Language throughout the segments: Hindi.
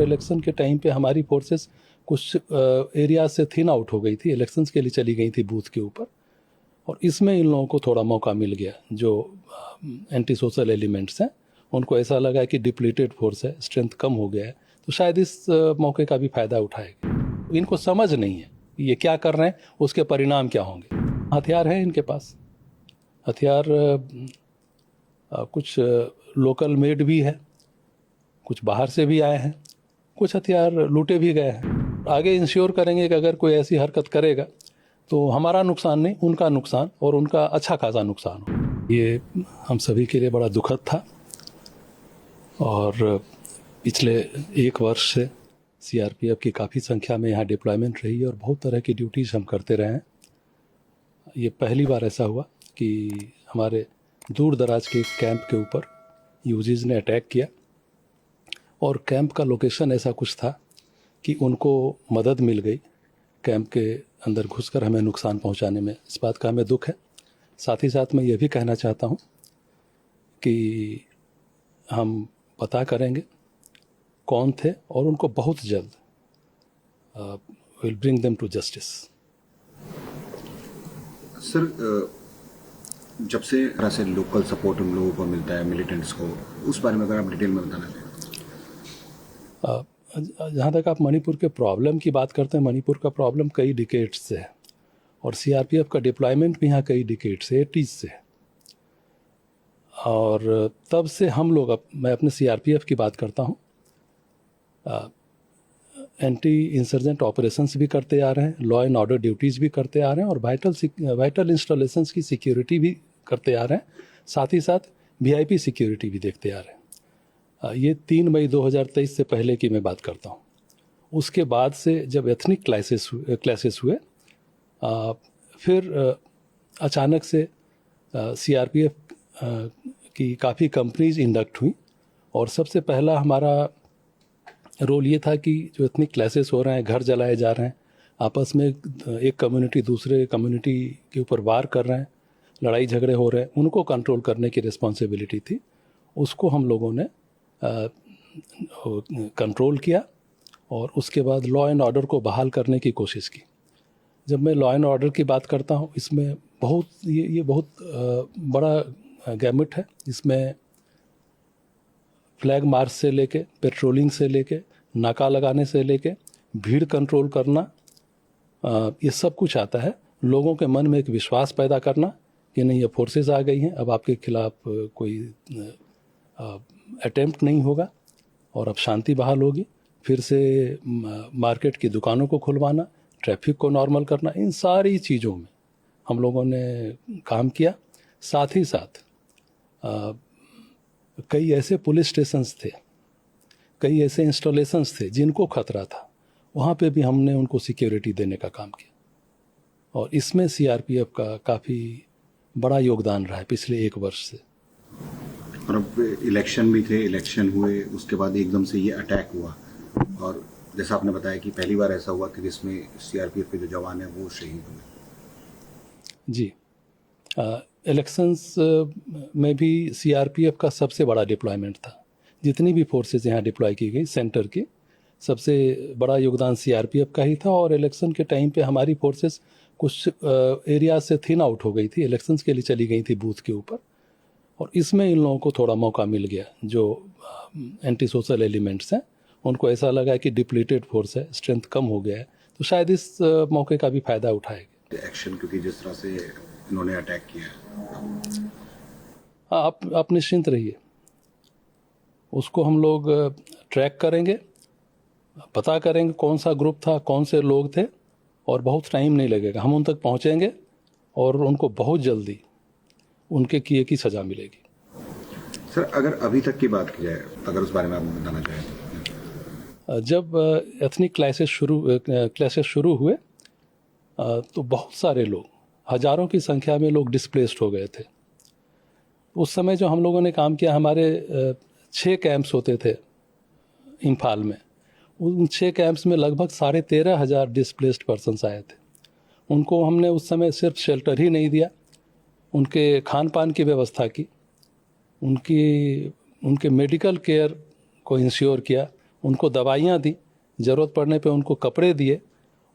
इलेक्शन के टाइम पे हमारी फोर्सेस कुछ एरिया से थिन आउट हो गई थी, इलेक्शंस के लिए चली गई थी बूथ के ऊपर, और इसमें इन लोगों को थोड़ा मौका मिल गया। जो एंटी सोशल एलिमेंट्स हैं उनको ऐसा लगा कि डिप्लीटेड फोर्स है, स्ट्रेंथ कम हो गया है, तो शायद इस मौके का भी फ़ायदा उठाएगा। इनको समझ नहीं है ये क्या कर रहे हैं, उसके परिणाम क्या होंगे। हथियार है इनके पास, हथियार कुछ लोकल मेड भी है, कुछ बाहर से भी आए हैं, कुछ हथियार लूटे भी गए हैं। आगे इंश्योर करेंगे कि अगर कोई ऐसी हरकत करेगा तो हमारा नुकसान नहीं, उनका नुकसान, और उनका अच्छा खासा नुकसान हो। ये हम सभी के लिए बड़ा दुखद था, और पिछले 1 वर्ष से सीआरपीएफ की काफ़ी संख्या में यहाँ डिप्लॉयमेंट रही है और बहुत तरह की ड्यूटीज़ हम करते रहे हैं। ये पहली बार ऐसा हुआ कि हमारे दूर दराज के कैंप के ऊपर यूजीज़ ने अटैक किया, और कैंप का लोकेशन ऐसा कुछ था कि उनको मदद मिल गई कैंप के अंदर घुसकर हमें नुकसान पहुंचाने में। इस बात का हमें दुख है। साथ ही साथ मैं ये भी कहना चाहता हूं कि हम पता करेंगे कौन थे, और उनको बहुत जल्द will bring them to justice. Sir, जब से लोकल सपोर्ट उन लोगों को मिलता है, मिलिटेंट्स को, उस बारे में अगर आप डिटेल में बताना चाहें। जहाँ तक आप मणिपुर के प्रॉब्लम की बात करते हैं, मणिपुर का प्रॉब्लम कई डिकेड्स से है, और सीआरपीएफ का डिप्लॉयमेंट भी यहाँ कई डिकेड्स से, 80s से है। और तब से हम लोग, मैं अपने सीआरपीएफ की बात करता हूँ, एंटी इंसर्जेंट ऑपरेशंस भी करते आ रहे हैं, लॉ एंड ऑर्डर ड्यूटीज़ भी करते आ रहे हैं, और वाइटल इंस्टॉलेशंस की सिक्योरिटी भी करते आ रहे हैं। साथ ही साथ वीआईपी सिक्योरिटी भी देखते आ रहे हैं। ये 3 मई 2023 से पहले की मैं बात करता हूँ। उसके बाद से जब एथनिक क्लासेस हुए, फिर अचानक से सीआरपीएफ की काफ़ी कंपनीज इंडक्ट हुई, और सबसे पहला हमारा रोल ये था कि जो एथनिक क्लासेस हो रहे हैं, घर जलाए जा रहे हैं, आपस में एक कम्युनिटी दूसरे कम्युनिटी के ऊपर वार कर रहे हैं, लड़ाई झगड़े हो रहे हैं, उनको कंट्रोल करने की रिस्पॉन्सिबिलिटी थी। उसको हम लोगों ने कंट्रोल किया, और उसके बाद लॉ एंड ऑर्डर को बहाल करने की कोशिश की। जब मैं लॉ एंड ऑर्डर की बात करता हूँ, इसमें ये बहुत बड़ा गैमिट है। इसमें फ्लैग मार्च से लेके, पेट्रोलिंग से लेके, नाका लगाने से लेके, भीड़ कंट्रोल करना, ये सब कुछ आता है। लोगों के मन में एक विश्वास पैदा करना कि नहीं, ये फोर्सेस आ गई हैं, अब आपके खिलाफ कोई अटेम्प्ट नहीं होगा, और अब शांति बहाल होगी। फिर से मार्केट की दुकानों को खुलवाना, ट्रैफिक को नॉर्मल करना, इन सारी चीज़ों में हम लोगों ने काम किया। साथ ही साथ कई ऐसे पुलिस स्टेशंस थे, कई ऐसे इंस्टॉलेशंस थे जिनको खतरा था, वहाँ पे भी हमने उनको सिक्योरिटी देने का काम किया, और इसमें सीआरपीएफ का काफ़ी बड़ा योगदान रहा है पिछले 1 वर्ष से। और अब इलेक्शन भी थे, इलेक्शन हुए, उसके बाद एकदम से ये अटैक हुआ, और जैसा आपने बताया कि पहली बार ऐसा हुआ कि जिसमें सीआरपीएफ के जो जवान हैं वो शहीद हुए। जी, इलेक्शंस में भी सीआरपीएफ का सबसे बड़ा डिप्लॉयमेंट था। जितनी भी फोर्सेस यहाँ डिप्लॉय की गई सेंटर की, सबसे बड़ा योगदान सीआरपीएफ का ही था। और इलेक्शन के टाइम पे हमारी फोर्सेस कुछ एरिया से थिन आउट हो गई थी, इलेक्शंस के लिए चली गई थी बूथ के ऊपर, और इसमें इन लोगों को थोड़ा मौका मिल गया। जो एंटी सोशल एलिमेंट्स हैं उनको ऐसा लगा कि डिप्लीटेड फोर्स है, स्ट्रेंथ कम हो गया है, तो शायद इस मौके का भी फ़ायदा उठाएगा एक्शन, क्योंकि जिस तरह से इन्होंने अटैक किया। हाँ, आप निश्चिंत रहिए, उसको हम लोग ट्रैक करेंगे, पता करेंगे कौन सा ग्रुप था, कौन से लोग थे, और बहुत टाइम नहीं लगेगा, हम उन तक पहुंचेंगे और उनको बहुत जल्दी उनके किए की सज़ा मिलेगी। सर, अगर अभी तक की बात की जाए, अगर उस बारे में आप बताना चाहें। जब एथनिक क्लासेस शुरू हुए तो बहुत सारे लोग, हज़ारों की संख्या में लोग डिस्प्लेस्ड हो गए थे। उस समय जो हम लोगों ने काम किया, हमारे 6 कैंप्स होते थे इम्फाल में, उन 6 कैंप्स में लगभग 13,500 डिस्प्लेस्ड पर्सन्स आए थे। उनको हमने उस समय सिर्फ शेल्टर ही नहीं दिया, उनके खान पान की व्यवस्था की, उनके मेडिकल केयर को इंश्योर किया, उनको दवाइयाँ दी, ज़रूरत पड़ने पे उनको कपड़े दिए,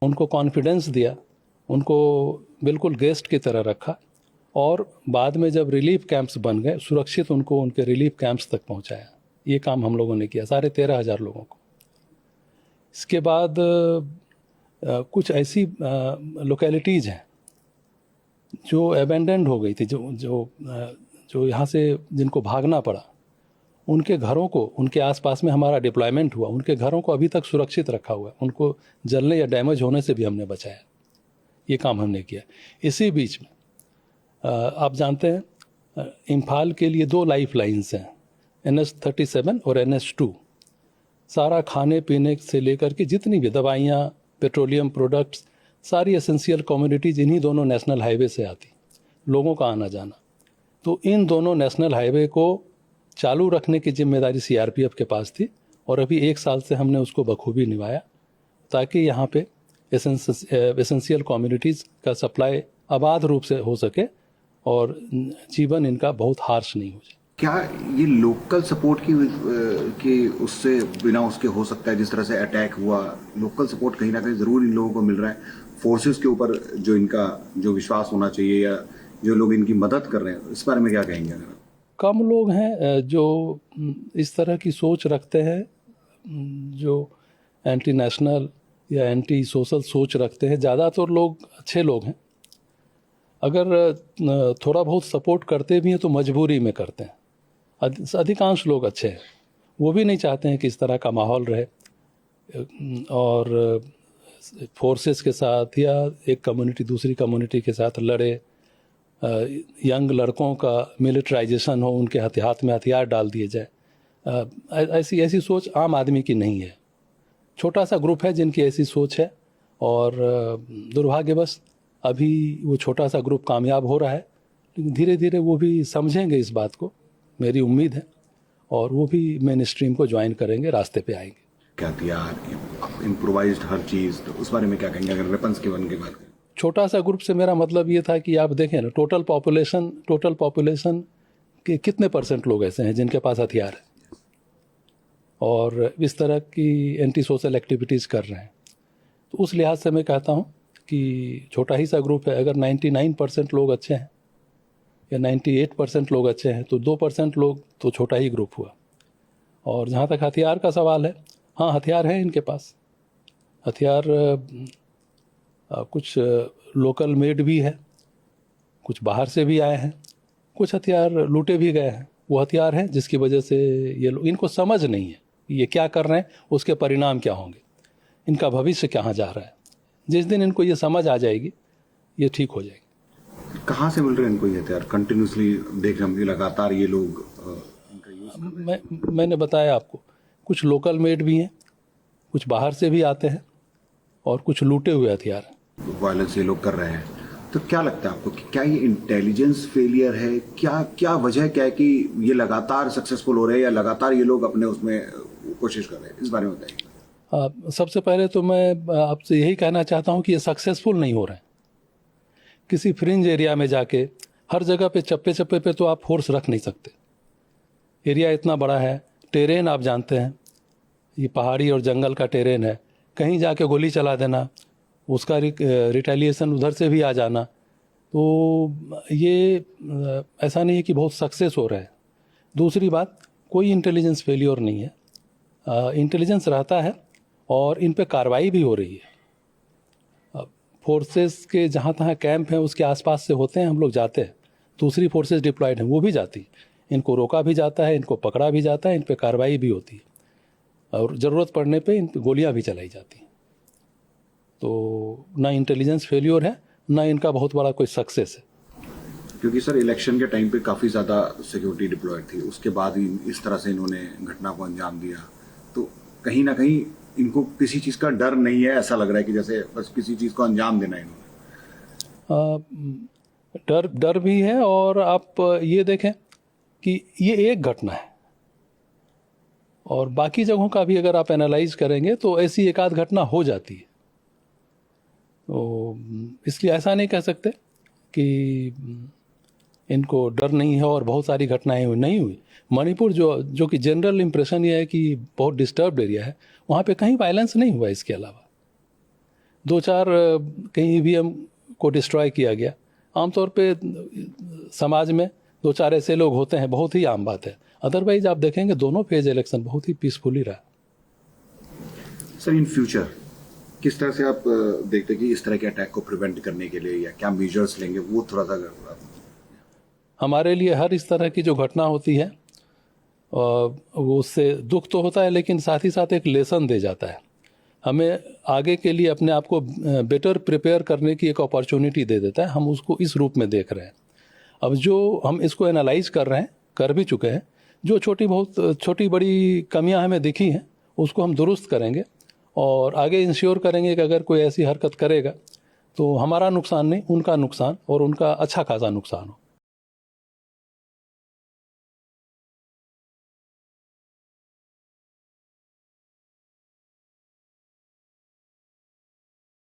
उनको कॉन्फिडेंस दिया, उनको बिल्कुल गेस्ट की तरह रखा, और बाद में जब रिलीफ कैंप्स बन गए सुरक्षित उनको उनके रिलीफ कैंप्स तक पहुंचाया। ये काम हम लोगों ने किया, 13,500 लोगों को। इसके बाद कुछ ऐसी लोकेलिटीज़ हैं जो एबेंडेंड हो गई थी, जो यहाँ से जिनको भागना पड़ा, उनके घरों को, उनके आसपास में हमारा डिप्लॉयमेंट हुआ, उनके घरों को अभी तक सुरक्षित रखा हुआ है, उनको जलने या डैमेज होने से भी हमने बचाया। ये काम हमने किया। इसी बीच में आप जानते हैं इम्फाल के लिए 2 लाइफ लाइन्स हैं, NH37 और NH2। सारा खाने पीने से लेकर के जितनी भी दवाइयाँ, पेट्रोलियम प्रोडक्ट्स, सारी एसेंशियल कम्युनिटीज़ इन्हीं दोनों नेशनल हाईवे से आती, लोगों का आना जाना। तो इन दोनों नेशनल हाईवे को चालू रखने की जिम्मेदारी CRPF के पास थी, और अभी 1 साल से हमने उसको बखूबी निभाया, ताकि यहाँ पे एसेंशियल कम्युनिटीज़ का सप्लाई अबाध रूप से हो सके और जीवन इनका बहुत हार्श नहीं हो जाए। क्या ये लोकल सपोर्ट की उससे बिना उसके हो सकता है? जिस तरह से अटैक हुआ, लोकल सपोर्ट कहीं ना कहीं ज़रूर इन लोगों को मिल रहा है, फोर्सेस के ऊपर जो इनका जो विश्वास होना चाहिए, या जो लोग इनकी मदद कर रहे हैं, इस बारे में क्या कहेंगे? अगर कम लोग हैं जो इस तरह की सोच रखते हैं, जो एंटी नेशनल या एंटी सोशल सोच रखते हैं। ज़्यादातर लोग अच्छे लोग हैं, अगर थोड़ा बहुत सपोर्ट करते भी हैं तो मजबूरी में करते हैं। अधिकांश लोग अच्छे हैं, वो भी नहीं चाहते हैं कि इस तरह का माहौल रहे, और फोर्सेस के साथ या एक कम्युनिटी दूसरी कम्युनिटी के साथ लड़े, यंग लड़कों का मिलिट्राइजेशन हो, उनके हाथ में हथियार डाल दिए जाए। ऐसी सोच आम आदमी की नहीं है। छोटा सा ग्रुप है जिनकी ऐसी सोच है, और दुर्भाग्यवश अभी वो छोटा सा ग्रुप कामयाब हो रहा है, लेकिन धीरे धीरे वो भी समझेंगे इस बात को, मेरी उम्मीद है, और वो भी मेन स्ट्रीम को ज्वाइन करेंगे, रास्ते पे आएंगे। क्या हथियार, इम्प्रोवाइज्ड हर चीज़, तो उस बारे में क्या कहेंगे अगर वेपन्स के बारे में बात करें? छोटा सा ग्रुप से मेरा मतलब ये था कि आप देखें ना, टोटल पॉपुलेशन के कितने % लोग ऐसे हैं जिनके पास हथियार है और इस तरह की एंटी सोशल एक्टिविटीज़ कर रहे हैं। तो उस लिहाज से मैं कहता हूँ कि छोटा ही सा ग्रुप है। अगर 99% लोग अच्छे हैं या 98% लोग अच्छे हैं, तो 2% लोग तो छोटा ही ग्रुप हुआ। और जहाँ तक हथियार का सवाल है, हाँ हथियार है इनके पास। हथियार कुछ लोकल मेड भी है, कुछ बाहर से भी आए हैं, कुछ हथियार लूटे भी गए हैं। वो हथियार हैं जिसकी वजह से ये लोग, इनको समझ नहीं है ये क्या कर रहे हैं, उसके परिणाम क्या होंगे, इनका भविष्य कहाँ जा रहा है। जिस दिन इनको ये समझ आ जाएगी, ये ठीक हो जाएगी। कहाँ से मिल रहे हैं इनको ये हथियार? कंटिन्यूसली देख रहे हैं लगातार ये लोग इनका यूज। मैंने बताया आपको, कुछ लोकल मेड भी हैं, कुछ बाहर से भी आते हैं, और कुछ लूटे हुए हथियार वायलेंस ये लोग कर रहे हैं। तो क्या लगता है आपको कि क्या ये इंटेलिजेंस फेलियर है? क्या वजह क्या है कि ये लगातार सक्सेसफुल हो रहे हैं, या लगातार ये लोग अपने उसमें कोशिश कर रहे हैं? इस बारे में बताइए। सबसे पहले तो मैं आपसे यही कहना चाहता हूँ कि ये सक्सेसफुल नहीं हो रहे हैं। किसी फ्रिंज एरिया में जाके हर जगह पे चप्पे चप्पे पे तो आप फोर्स रख नहीं सकते। एरिया इतना बड़ा है, टेरेन आप जानते हैं, ये पहाड़ी और जंगल का टेरेन है। कहीं जाके गोली चला देना, उसका रिटेलिएशन उधर से भी आ जाना, तो ये ऐसा नहीं है कि बहुत सक्सेस हो रहा है। दूसरी बात, कोई इंटेलिजेंस फेलियर नहीं है, इंटेलिजेंस रहता है और इन पे कार्रवाई भी हो रही है। फोर्सेस के जहाँ तहाँ कैंप हैं उसके आसपास से होते हैं, हम लोग जाते हैं, दूसरी फोर्सेस डिप्लॉयड हैं वो भी जाती है, इनको रोका भी जाता है, इनको पकड़ा भी जाता है, इन पे कार्रवाई भी होती है, और ज़रूरत पड़ने पे इन पे गोलियाँ भी चलाई जाती हैं। तो ना इंटेलिजेंस फेलियर है, ना इनका बहुत बड़ा कोई सक्सेस है। क्योंकि सर इलेक्शन के टाइम पे काफ़ी ज़्यादा सिक्योरिटी डिप्लॉयड थी, उसके बाद ही इस तरह से इन्होंने घटना को अंजाम दिया। तो कहीं ना कहीं इनको किसी चीज़ का डर नहीं है, ऐसा लग रहा है कि जैसे बस किसी चीज़ को अंजाम देना है इन्होंने। डर भी है, और आप ये देखें कि ये एक घटना है, और बाकी जगहों का भी अगर आप एनालाइज करेंगे तो ऐसी एक आध घटना हो जाती है। तो इसलिए ऐसा नहीं कह सकते कि इनको डर नहीं है और बहुत सारी घटनाएं नहीं हुई। मणिपुर जो कि जनरल इम्प्रेशन ये है कि बहुत डिस्टर्ब्ड एरिया है, वहाँ पे कहीं वायलेंस नहीं हुआ। इसके अलावा 2-4 कहीं ईवीएम को डिस्ट्रॉय किया गया। आमतौर पे समाज में 2-4 ऐसे लोग होते हैं, बहुत ही आम बात है। अदरवाइज आप देखेंगे दोनों फेज इलेक्शन बहुत ही पीसफुली रहा। सर इन फ्यूचर किस तरह से आप देखते हैं कि इस तरह के अटैक को प्रिवेंट करने के लिए या क्या मेजर्स लेंगे, वो थोड़ा सा हमारे लिए हर इस तरह की जो घटना होती है वो उससे दुख तो होता है, लेकिन साथ ही साथ एक लेसन दे जाता है। हमें आगे के लिए अपने आप को बेटर प्रिपेयर करने की एक अपॉर्चुनिटी दे देता है। हम उसको इस रूप में देख रहे हैं। अब जो हम इसको एनालाइज कर रहे हैं, कर भी चुके हैं, जो छोटी बड़ी कमियां हमें दिखी हैं उसको हम दुरुस्त करेंगे और आगे इंश्योर करेंगे कि अगर कोई ऐसी हरकत करेगा तो हमारा नुकसान नहीं, उनका नुकसान और उनका अच्छा खासा नुकसान हो।